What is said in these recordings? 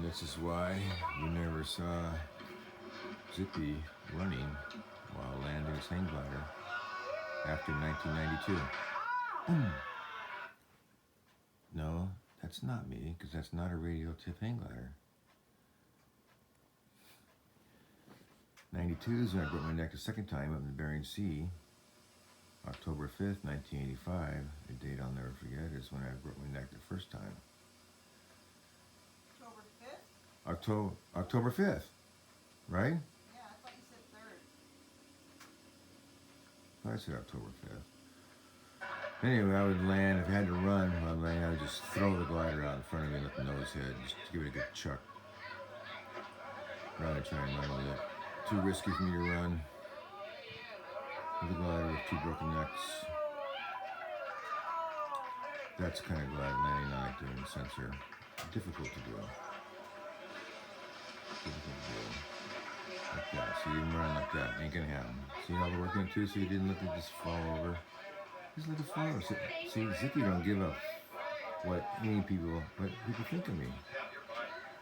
this is why you never saw Zippy running while landing his hang glider after 1992. No, that's not me, because that's not a radial tip hang glider. 92 is when I broke my neck the second time up in the Bering Sea. October 5th, 1985, a date I'll never forget, is when I broke my neck the first time. October 5th? October 5th, right? Yeah, I thought you said 3rd. I said October 5th. Anyway, I would land, if I had to run while I land, I would just throw the glider out in front of me and let the nose hit, just to give it a good chuck. Rather than try and run with it. Too risky for me to run with a glider with 2 broken necks. That's the kind of glider landing I like doing, sensor. Difficult to do. Like that. So you can run like that. Ain't gonna happen. See how we're working too? So you didn't let it just fall over. Just let it fall over. See, Zippy don't give up what people think of me.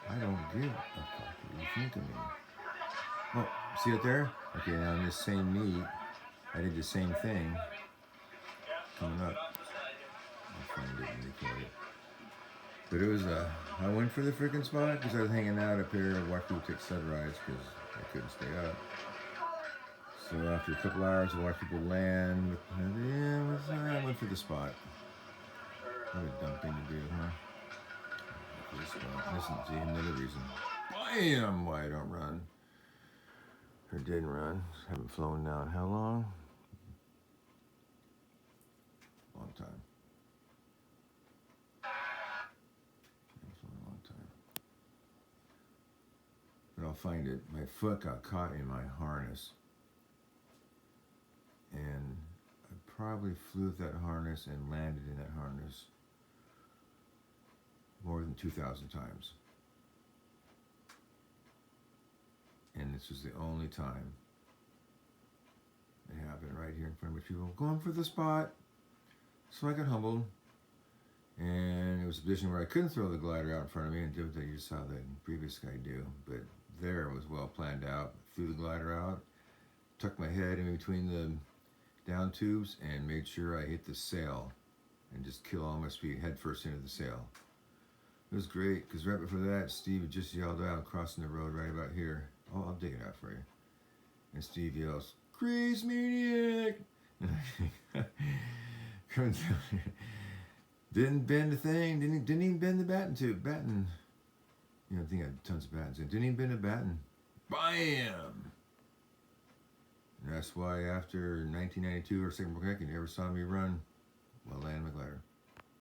I don't give a fuck what you think of me. Oh, see it there? Okay, now in this same meet, I did the same thing. Coming up. I'll find it and record it. But it was I went for the freaking spot because I was hanging out up here and watching people take sunrise because I couldn't stay up. So after a couple hours, I watched people land. Yeah, I went for the spot. What a dumb thing to do, huh? For the spot. Listen, see, another reason. Bam! Why I don't run. Or didn't run. Haven't flown now in how long? Long time. But I'll find it. My foot got caught in my harness. And I probably flew with that harness and landed in that harness more than 2,000 times. And this was the only time it happened right here in front of me. People going for the spot. So I got humbled. And it was a position where I couldn't throw the glider out in front of me and do what you saw the previous guy do. But there it was well planned out. Threw the glider out, tucked my head in between the down tubes, and made sure I hit the sail and just kill all my speed head first into the sail. It was great because right before that, Steve had just yelled out crossing the road right about here. Oh, I'll dig it out for you. And Steve yells, "Crazed, maniac!" Comes down here. Didn't bend a thing. Didn't even bend the batten tube. Batten. You know, I think I had tons of battens. Didn't even bend a batten. Bam! And that's why after 1992 or second broken neck, you never saw me run while landing my glider.